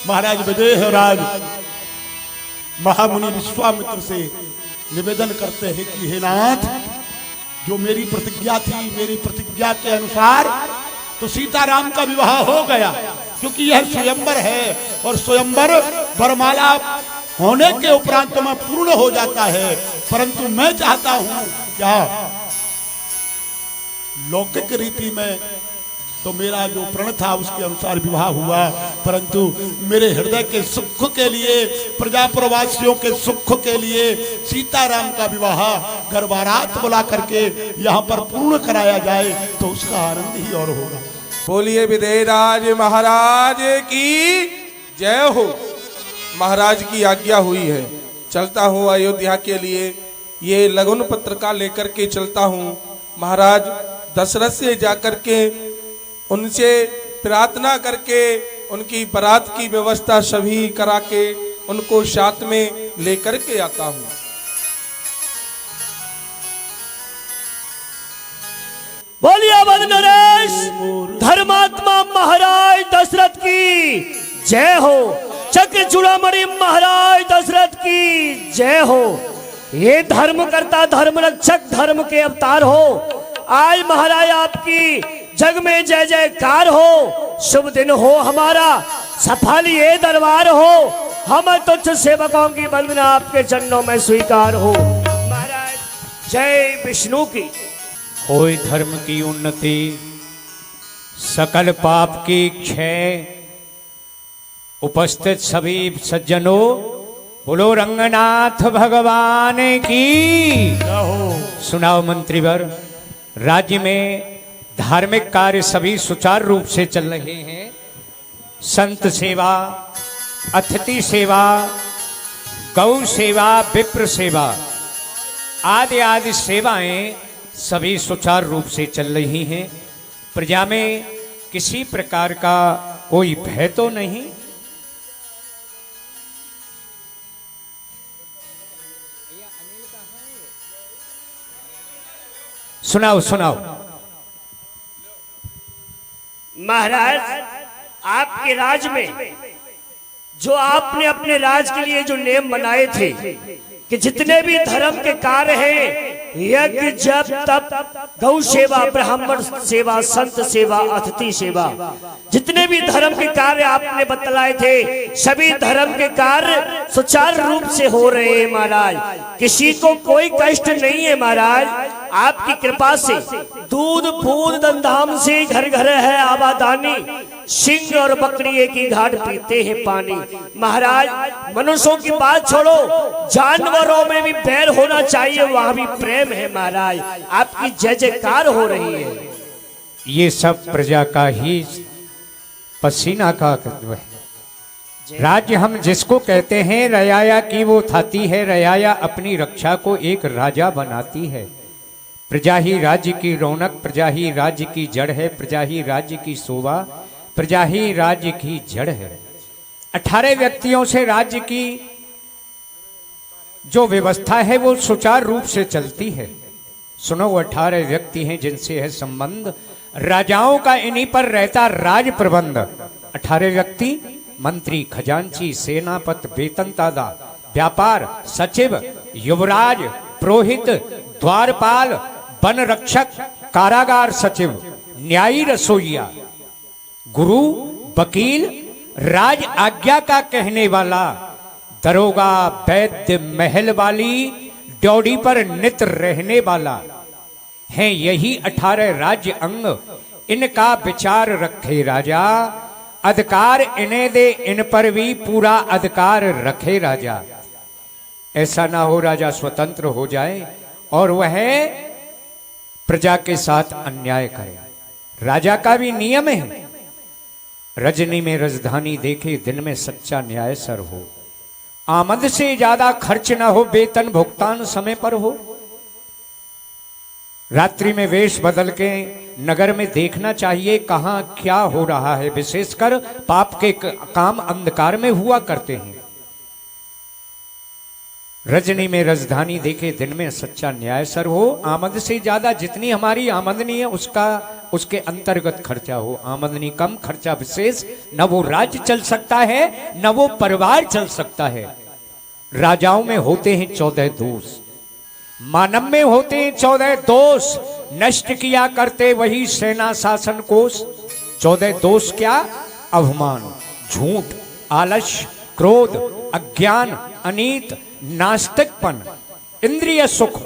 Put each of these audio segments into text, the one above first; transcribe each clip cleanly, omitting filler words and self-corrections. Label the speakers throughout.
Speaker 1: महाराज विदेहराज महामुनि विश्वामित्र से निवेदन करते हैं कि हे नाथ, जो मेरी प्रतिज्ञा थी, मेरी प्रतिज्ञा के अनुसार तो सीताराम का विवाह हो गया, क्योंकि यह स्वयंवर है और स्वयंवर वरमाला होने के उपरांत में पूर्ण हो जाता है। परंतु मैं चाहता हूं क्या लौकिक रीति में तो मेरा जो प्रण था उसके अनुसार विवाह हुआ, परंतु मेरे हृदय के सुख के लिए, प्रजा प्रवासियों के सुख के लिए सीताराम का विवाह घर बारात बुला करके यहाँ पर पूर्ण कराया जाए तो उसका आनंद ही और होगा।
Speaker 2: बोलिए विदेहराज महाराज की जय हो। महाराज की आज्ञा हुई है, चलता हूँ अयोध्या के लिए। ये लगन पत्रिका लेकर के चलता हूँ। महाराज दशरथ से जाकर के उनसे प्रार्थना करके उनकी बारात की व्यवस्था सभी करा के उनको साथ में लेकर के आता हूँ।
Speaker 3: बोलिए नरेश धर्मात्मा महाराज दशरथ की जय हो। चक्र चूड़ामणि महाराज दशरथ की जय हो। ये धर्म करता, धर्म रक्षक, धर्म के अवतार हो। आज महाराज आपकी जग में जय जयकार हो। शुभ दिन हो हमारा, सफल ये दरबार हो। हम तुच्छ सेवकों की वंदना आपके चरणों में स्वीकार हो। महाराज जय विष्णु की।
Speaker 4: होय धर्म की उन्नति, सकल पाप की क्षय। उपस्थित सभी सज्जनों, बोलो रंगनाथ भगवान की। सुनाओ मंत्रीवर, राज्य में धार्मिक कार्य सभी सुचारू रूप से चल रहे हैं। संत सेवा, अतिथि सेवा, गौ सेवा, विप्र सेवा आदि आदि सेवाएं सभी सुचारू रूप से चल रही हैं। प्रजा में किसी प्रकार का कोई भय तो नहीं। सुनाओ सुनाओ।
Speaker 3: महाराज आपके राज में जो आपने अपने राज के लिए जो नियम बनाए थे कि जितने भी धर्म के कार्य हैं, यज्ञ, जप, तप, गौ सेवा, ब्राह्मण सेवा, संत सेवा, अतिथि सेवा, जितने भी धर्म के कार्य आपने बतलाए थे, सभी धर्म के कार्य सुचारू रूप से हो रहे हैं महाराज। किसी को कोई कष्ट नहीं है महाराज। आपकी कृपा से दूध फूद धमधाम से घर घर है आबादानी। सिंह और बकरी एक ही घाट पीते हैं पानी। महाराज मनुष्यों की बात छोड़ो, जानवरों में भी बैर होना चाहिए, वहां भी प्रेम है महाराज। आपकी जय जयकार हो रही है।
Speaker 4: ये सब प्रजा का ही पसीना का कर्तव्य है। राज्य हम जिसको कहते हैं, रयाया की वो थाती है। रयाया अपनी रक्षा को एक राजा बनाती है। प्रजा ही राज्य की रौनक, प्रजा ही राज्य की जड़ है, प्रजा ही राज्य की शोभा, प्रजा ही राज्य की जड़ है। 18 व्यक्तियों से राज्य की जो व्यवस्था है वो सुचारू रूप से चलती है। सुनो, 18 व्यक्ति हैं जिनसे है संबंध। राजाओं का इन्हीं पर रहता राज प्रबंध। 18 व्यक्ति, मंत्री, खजांची, सेनापति, वेतनदाता, व्यापार, सचिव, युवराज, पुरोहित, द्वारपाल, वन रक्षक, कारागार सचिव, न्यायी रसोइया, गुरु, वकील, राज आज्ञा का कहने वाला, दरोगा, वैद्य, महल वाली, ड्योढ़ी पर नित रहने वाला है। यही 18 राज्य अंग। इनका विचार रखे राजा, अधिकार इन्हें दे, इन पर भी पूरा अधिकार रखे राजा। ऐसा ना हो राजा स्वतंत्र हो जाए और वह प्रजा के साथ अन्याय करे। राजा का भी नियम है, रजनी में राजधानी देखे, दिन में सच्चा न्याय सर हो, आमद से ज्यादा खर्च ना हो, वेतन भुगतान समय पर हो। रात्रि में वेश बदल के नगर में देखना चाहिए कहां क्या हो रहा है। विशेषकर पाप के काम अंधकार में हुआ करते हैं। रजनी में राजधानी देखे, दिन में सच्चा न्याय सर हो, आमद से ज्यादा जितनी हमारी आमदनी है उसका उसके अंतर्गत खर्चा हो, आमदनी कम खर्चा विशेष, न वो राज्य चल सकता है न वो परिवार चल सकता है। राजाओं में होते हैं 14 दोष, मानव में होते हैं 14 दोष, नष्ट किया करते वही सेना शासन कोष। 14 दोष क्या? अभिमान, झूठ, आलस्य, क्रोध, अज्ञान, अनीत, नास्तिकपन, इंद्रिय सुख,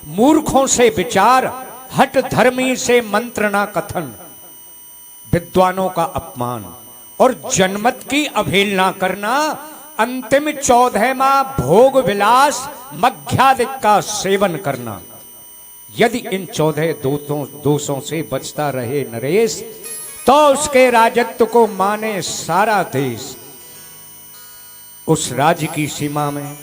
Speaker 4: मूर्खों से विचार, हट धर्मी से मंत्रणा कथन, विद्वानों का अपमान और जनमत की अवहेलना करना। अंतिम 14वां भोग विलास मध्यादिक का सेवन करना। यदि इन 14 दोषों से बचता रहे नरेश, तो उसके राजत्व को माने सारा देश। उस राज्य की सीमा में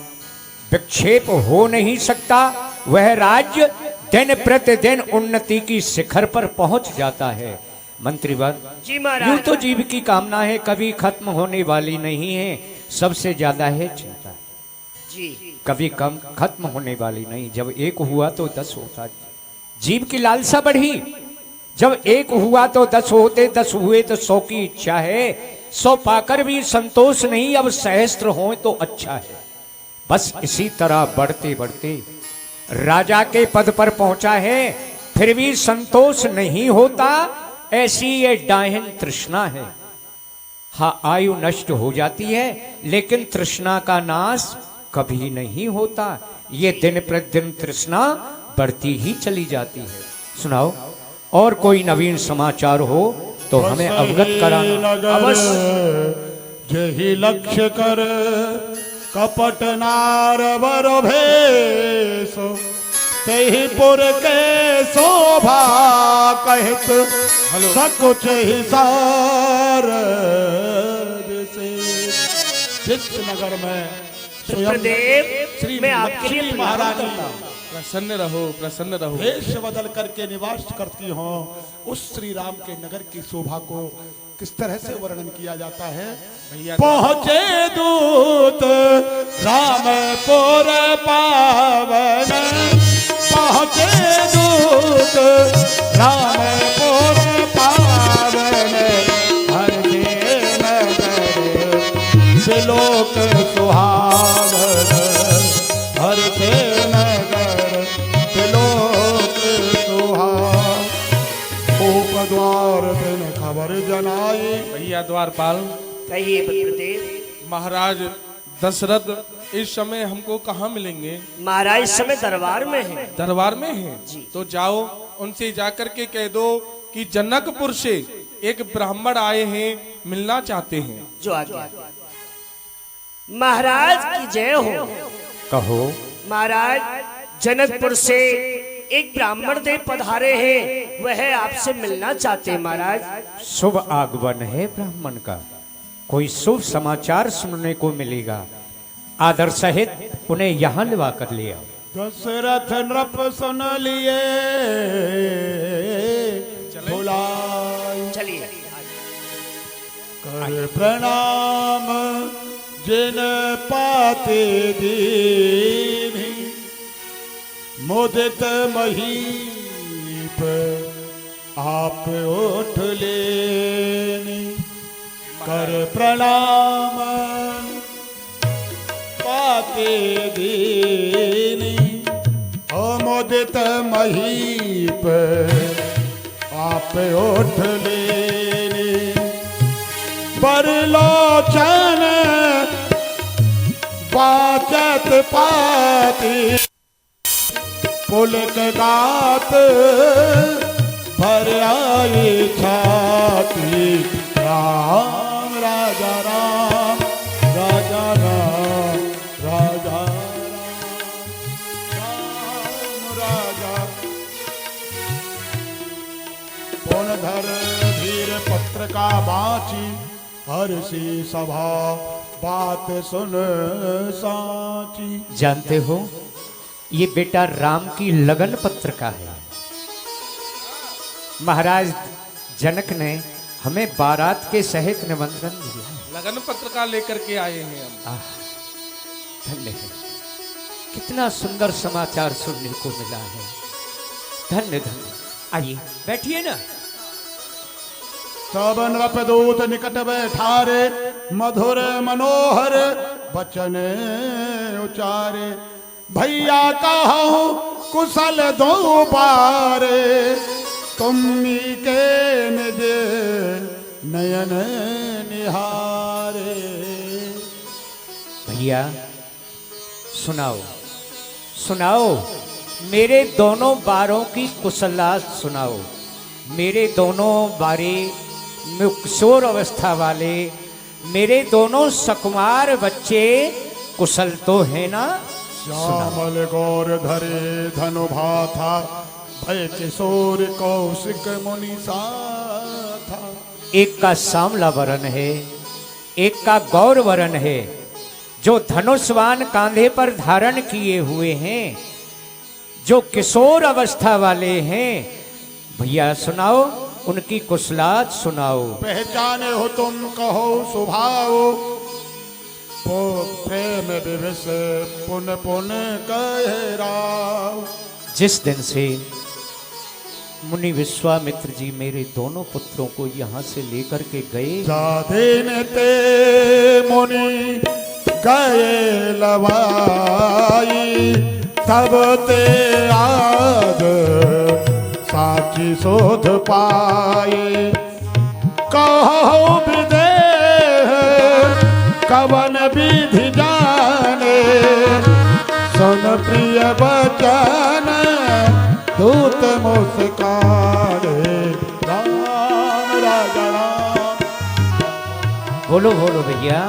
Speaker 4: विक्षेप हो नहीं सकता। वह राज्य दिन प्रतिदिन उन्नति की शिखर पर पहुंच जाता है। मंत्रीवर,
Speaker 3: जी महाराज।
Speaker 4: यूं तो जीव की कामना है कभी खत्म होने वाली नहीं है, सबसे ज्यादा है चिंता,
Speaker 3: जी
Speaker 4: कभी कम खत्म होने वाली नहीं। जब एक हुआ तो 10 होता, जीव की लालसा बढ़ी। जब एक हुआ तो 10 होते, 10 हुए तो 100 की इच्छा है। 100 पाकर भी संतोष नहीं, अब सहस्त्र हो तो अच्छा है। बस इसी तरह बढ़ते बढ़ते राजा के पद पर पहुंचा है, फिर भी संतोष नहीं होता। ऐसी ये डाहिन तृष्णा है। हाँ, आयु नष्ट हो जाती है, लेकिन तृष्णा का नाश कभी नहीं होता। ये दिन प्रतिदिन तृष्णा बढ़ती ही चली जाती है। सुनाओ, और कोई नवीन समाचार हो तो हमें अवगत कराना।
Speaker 1: अवश्य। जही लक्ष्य कर कपट नार बर भेषो, तेहि पुर के शोभा कहत सकुच ही सार विशेष। जिस नगर में स्वयं श्री
Speaker 3: मैं आपके लिए
Speaker 1: लक्ष्मी महारानी
Speaker 2: प्रसन्न रहो, प्रसन्न रहो।
Speaker 1: वेश बदल करके निवास करती हो, उस श्री राम के नगर की शोभा को किस तरह से वर्णन किया जाता है?
Speaker 2: भैया
Speaker 1: पहुंचे दूत रामपुर पावन, पहुंचे दूत रामपुर पावन, हर नगर बिलोक सुहावन, हर नगर बिलोक सुहावन। द्वार दिन खबर जनाई।
Speaker 2: भैया द्वारपाल,
Speaker 3: कहिए भद्रदेव।
Speaker 2: महाराज दशरथ इस समय हमको कहाँ मिलेंगे?
Speaker 3: महाराज इस समय दरबार में है।
Speaker 2: दरबार में हैं? तो जाओ, उनसे जाकर के कह दो कि जनकपुर से एक ब्राह्मण आए हैं, मिलना चाहते हैं।
Speaker 3: जो आ गया। महाराज की जय हो।
Speaker 4: कहो।
Speaker 3: महाराज, जनकपुर से एक ब्राह्मण देव पधारे हैं, वह आपसे मिलना चाहते हैं महाराज।
Speaker 4: शुभ आगमन है ब्राह्मण का, कोई शुभ समाचार सुनने को मिलेगा। आदर सहित उन्हें यहाँ लिवा कर लिया।
Speaker 1: दशरथ नृप सुन लिए बुलाए,
Speaker 3: चलिए।
Speaker 1: कर प्रणाम जिन पाते दीनी, मुदित महीप आप उठ लेनी। कर प्रणाम पाते दीनी, मुदित महीप आप उठ लेनी। बरलोचन बाचत पाती, पुलक गात भर आई छाती। राम राजा राम, राजा राम, राजा राम, राजा। पुनधर धीर पत्र का बाची, हर्षी सभा बात सुन साची।
Speaker 4: जानते हो, ये बेटा राम की लगन पत्र का है। महाराज जनक ने हमें बारात के सहित निमंत्रण दिया।
Speaker 2: लगन पत्र का लेकर के आए हैं हम।
Speaker 4: धन्य है, कितना सुंदर समाचार सुनने को मिला है। धन्य धन्य। आइए बैठिए ना।
Speaker 1: तब नृपदूत निकट बैठारे, मधुर मनोहर वचन उचारे। भैया कहूँ कुशल दो पारे, तुम्ही के निज नयन निहारे।
Speaker 4: भैया सुनाओ सुनाओ, मेरे दोनों बारों की कुशलात सुनाओ। मेरे दोनों बारे किशोर अवस्था वाले मेरे दोनों सकुमार बच्चे कुशल तो है ना?
Speaker 1: श्यामल गौर धरे धनु भाथा, भय किशोर कौशिक मुनि साथा।
Speaker 4: एक का सांवला वरण है, एक का गौर वरण है, जो धनुष्वान कांधे पर धारण किए हुए हैं, जो किशोर अवस्था वाले हैं। भैया सुनाओ, उनकी कुशलात सुनाओ।
Speaker 1: पहचाने हो तुम कहो स्वभाव, प्रेम विवश पुन पुन कहे राव।
Speaker 4: जिस दिन से मुनि विश्वामित्र जी मेरे दोनों पुत्रों को यहाँ से लेकर के गए,
Speaker 1: जादिन ते मुनि गए लवाई, तब ते आज साची शोध पाई। कहो विदेह कवन विधि जाने, सुन प्रिय वचन दूत मुस्काने। राम राजा राम।
Speaker 4: बोलो बोलो भैया,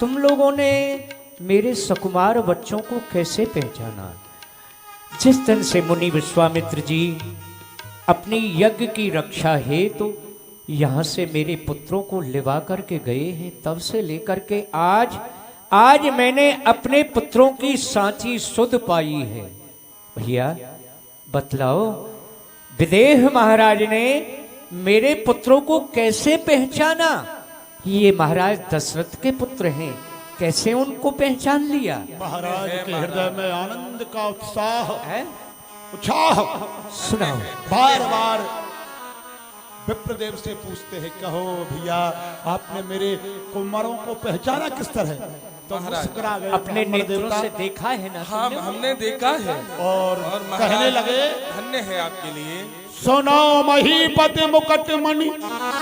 Speaker 4: तुम लोगों ने मेरे सकुमार बच्चों को कैसे पहचाना? जिस दिन से मुनि विश्वामित्र जी अपनी यज्ञ की रक्षा हेतु तो यहाँ से मेरे पुत्रों को लिवा करके गए हैं, तब से लेकर के आज मैंने अपने पुत्रों की सांची सुध पाई है। भैया बतलाओ, विदेह महाराज ने मेरे पुत्रों को कैसे पहचाना? ये महाराज दशरथ के पुत्र हैं, कैसे उनको पहचान लिया?
Speaker 1: महाराज के हृदय में आनंद का उत्साह
Speaker 4: है?
Speaker 1: उत्साह
Speaker 4: सुनाओ।
Speaker 1: बार बार विप्रदेव से पूछते हैं, कहो भैया आपने मेरे कुमारों को पहचाना किस तरह? तो मुस्कुरा गए
Speaker 4: अपने
Speaker 1: ब्राह्मण
Speaker 4: नेत्रों
Speaker 1: देवता
Speaker 4: से देखा है ना?
Speaker 2: हाँ, हमने देखा है।
Speaker 1: और
Speaker 2: महाराज
Speaker 1: कहने लगे,
Speaker 2: धन्य है आपके लिए।
Speaker 1: सुनो महीपति मुकुट मणि,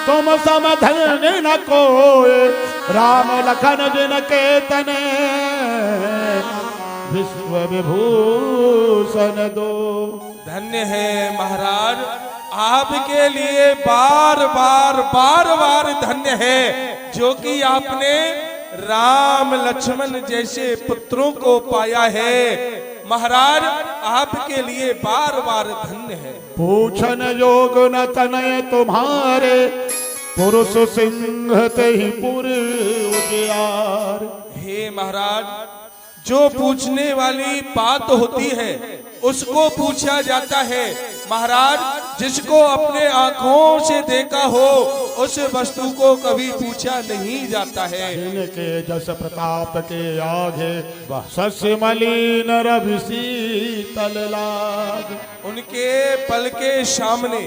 Speaker 1: तुम सम धन्य न कोय, राम लखन जिन के तने विश्व विभूषण दो।
Speaker 2: धन्य है महाराज, आपके लिए बार बार धन्य है, जो कि आपने राम लक्ष्मण जैसे पुत्रों को पाया है। महाराज आपके लिए बार बार धन्य है।
Speaker 1: पूछन योग न तनय तुम्हारे, पुरुष सिंह तेहि पुर उजियार।
Speaker 2: हे महाराज, जो पूछने वाली बात होती है उसको पूछा जाता है। महाराज, जिसको अपने आंखों से देखा हो उस वस्तु को कभी पूछा नहीं जाता है।
Speaker 1: जिनके जस प्रताप के आगे, शस्य मलिन रवि शीतल लाग।
Speaker 2: उनके पल के सामने,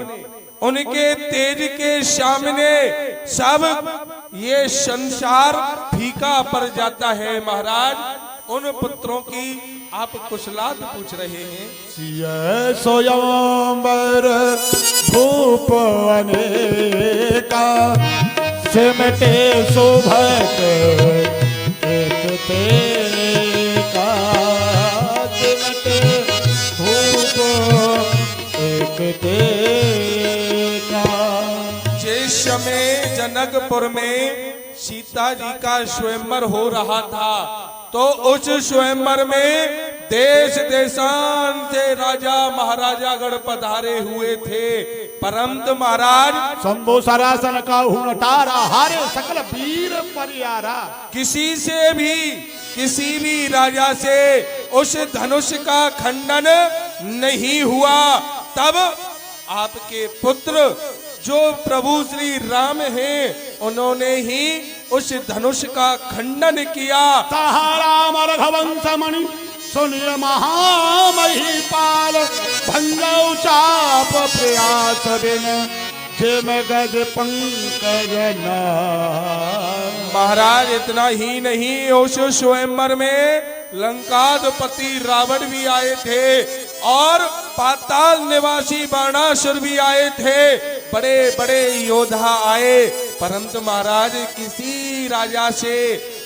Speaker 2: उनके तेज के सामने सब ये संसार फीका पड़ जाता है। महाराज, उन पुत्रों की आप कुशलात पूछ रहे हैं।
Speaker 1: सिय स्वयंवर भूप अनेका, सिमटे शोभत एक तेका। सिमटे भूप एक तेका।
Speaker 2: जिस समय जनकपुर में सीता जी का स्वयंवर हो रहा था, तो उस स्वयंवर में देश देशान से राजा महाराजा गण पधारे हुए थे। परंतु महाराज,
Speaker 1: शंभु सरासन का नटारा, हारे सकल वीर परियारा।
Speaker 2: किसी भी राजा से उस धनुष का खंडन नहीं हुआ। तब आपके पुत्र जो प्रभु श्री राम हैं, उन्होंने ही उस धनुष का खंडन किया।
Speaker 1: राम रघुवंश मणि सुनिय महामही पाल, भंगौ चाप प्रयास बिन खेम गज पंकज नाम।
Speaker 2: महाराज इतना ही नहीं, उस स्वयंवर में लंकाधिपति रावण भी आए थे और पाताल निवासी बाणासुर भी आए थे, बड़े बड़े योद्धा आए, परंतु महाराज किसी राजा से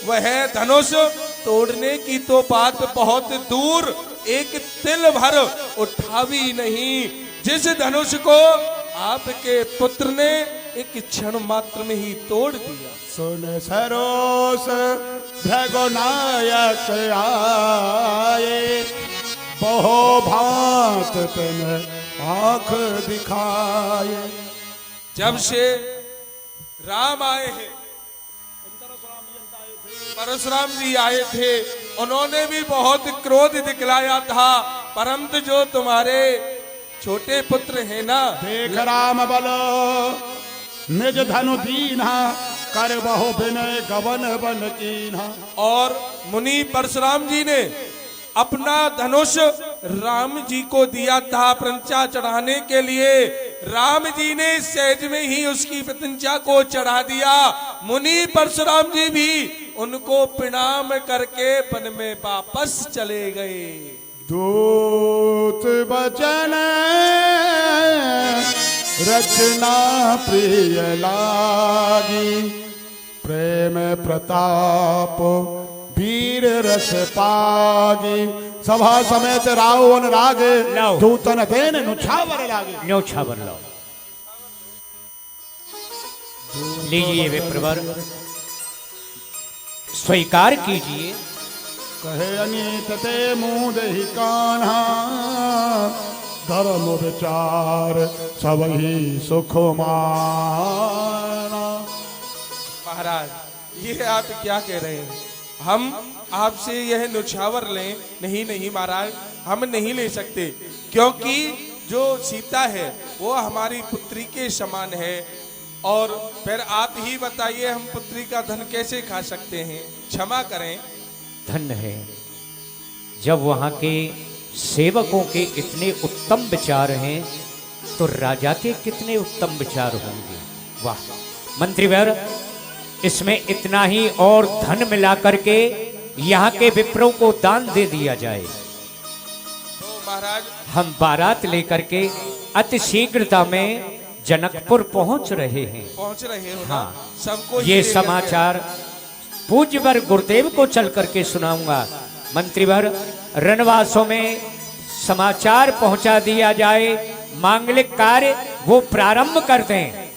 Speaker 2: वह धनुष तोड़ने की तो बात बहुत दूर, एक तिल भर उठावी नहीं। जिस धनुष को आपके पुत्र ने एक क्षण मात्र में ही तोड़ दिया।
Speaker 1: सुन सरोस भगनायक आए, बहु भांत तन आंख दिखाए।
Speaker 2: जब से राम आए हैं, परशुराम जी आए थे, उन्होंने भी बहुत क्रोध दिखलाया था, परंतु जो तुम्हारे छोटे पुत्र है ना,
Speaker 1: देख राम बलो निज धनु दीना, कर बहु विनय गवन बन कीन्हा।
Speaker 2: और मुनि परशुराम जी ने अपना धनुष राम जी को दिया था प्रत्यंचा चढ़ाने के लिए। राम जी ने सहज में ही उसकी प्रत्यंचा को चढ़ा दिया। मुनि परशुराम जी भी उनको प्रणाम करके वन में वापस चले गए।
Speaker 1: दूत बचन रचना प्रिय लागी, प्रेम प्रताप वीर रस पागी। सभा समेत रावण रागे,
Speaker 4: लाओ।
Speaker 1: दूतन देन नुछावर लागे।
Speaker 4: न्योछावर लाओ। लीजिए विप्रवर, स्वीकार कीजिए।
Speaker 1: कहे अनीत ते मुँह दही कान्हा, धर्म विचार सब ही सुख माना।
Speaker 2: महाराज ये आप क्या कह रहे हैं? हम आपसे यह नुछावर लें? नहीं नहीं महाराज, हम नहीं ले सकते, क्योंकि जो सीता है वो हमारी पुत्री के समान है। और फिर आप ही बताइए, हम पुत्री का धन कैसे खा सकते हैं? क्षमा करें।
Speaker 4: धन्य है जब वहां के सेवकों के इतने उत्तम विचार हैं, तो राजा के कितने उत्तम विचार होंगे। वाह मंत्रीवर, इसमें इतना ही और धन मिला करके यहाँ के विप्रों को दान दे दिया जाए।
Speaker 2: तो महाराज
Speaker 4: हम बारात लेकर के अति शीघ्रता में जनकपुर पहुंच रहे हैं।
Speaker 2: पहुंच रहे हो ना?
Speaker 4: हाँ।
Speaker 2: सबको
Speaker 4: ये
Speaker 2: लेकर
Speaker 4: समाचार पूज्यवर गुरुदेव को चल करके सुनाऊंगा। मंत्रीवर, रणवासों में समाचार पहुंचा दिया जाए, मांगलिक कार्य वो प्रारंभ कर दें।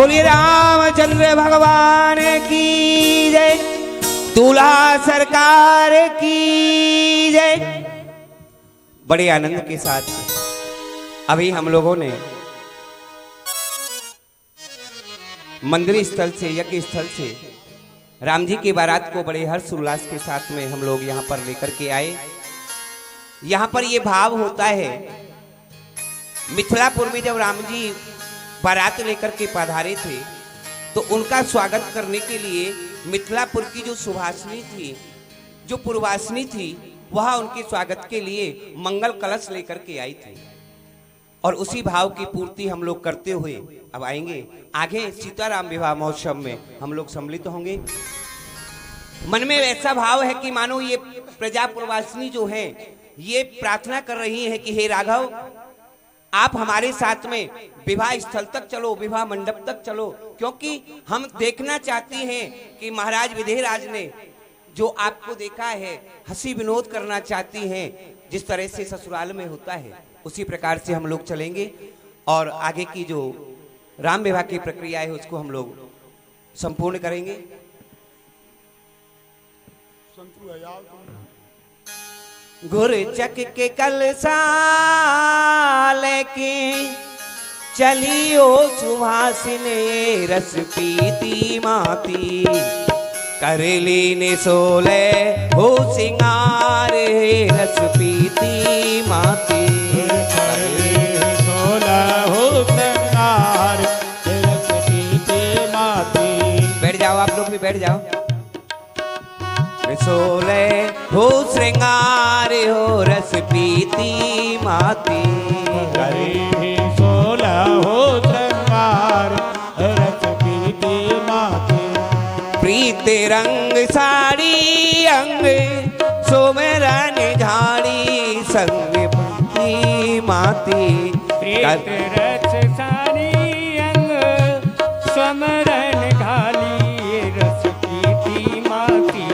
Speaker 5: बोलिए रामचंद्र भगवान की जय, दूल्हा सरकार की जय। बड़े आनंद के साथ अभी हम लोगों ने मंदिर स्थल से, यज्ञ स्थल से राम जी की बारात को बड़े हर्ष उल्लास के साथ में हम लोग यहाँ पर लेकर के आए। यहाँ पर ये भाव होता है, मिथिलापुर में जब राम जी बारात लेकर के पधारे थे तो उनका स्वागत करने के लिए मिथिलापुर की जो सुभाषिनी थी, जो पूर्वासिनी थी, वह उनके स्वागत के लिए मंगल कलश लेकर के आई थी। और उसी भाव की पूर्ति हम लोग करते हुए अब आएंगे आगे सीताराम विवाह महोत्सव में हम लोग सम्मिलित होंगे। मन में ऐसा भाव है कि मानो ये प्रजा पूर्वासिनी जो है ये प्रार्थना कर रही है कि हे राघव, आप हमारे साथ में विवाह स्थल तक चलो, विवाह मंडप तक चलो, क्योंकि हम देखना चाहते हैं कि महाराज विधेयराज ने जो आपको देखा है हंसी विनोद करना चाहती हैं, जिस तरह से ससुराल में होता है उसी प्रकार से हम लोग चलेंगे और आगे की जो राम विवाह की प्रक्रिया है उसको हम लोग संपूर्ण करेंगे। गुरचक के कलसा लेके चलियो सुभाषिने रस पीती माती, करेली ने सोले हो सिंगार रस पीती माती। बैठ जाओ, आप लोग भी बैठ जाओ। सोले हो श्रृंगार हो रस पीती माती,
Speaker 1: सोला हो श्रृंगार रस पीती माती।
Speaker 5: प्रीत रंग साड़ी अंग सोमरन झाड़ी संग पीती माती।
Speaker 4: प्रीत रस साड़ी अंग समरन घाली रस पीती माती।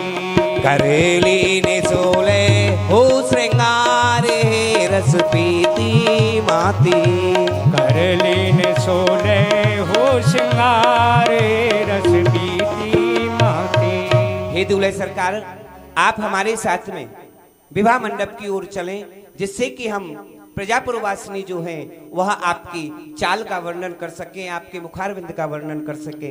Speaker 5: करेली ने सोले हो श्रृंगार रस पीती माती,
Speaker 4: करली ने सोले हो श्रृंगार रस पीती माती।
Speaker 5: हे दूल्हे सरकार, आप हमारे साथ में विवाह मंडप की ओर चलें, जिससे कि हम प्रजापुरवासिनी जो हैं वह आपकी चाल का वर्णन कर सकें, आपके मुखारविंद का वर्णन कर सकें।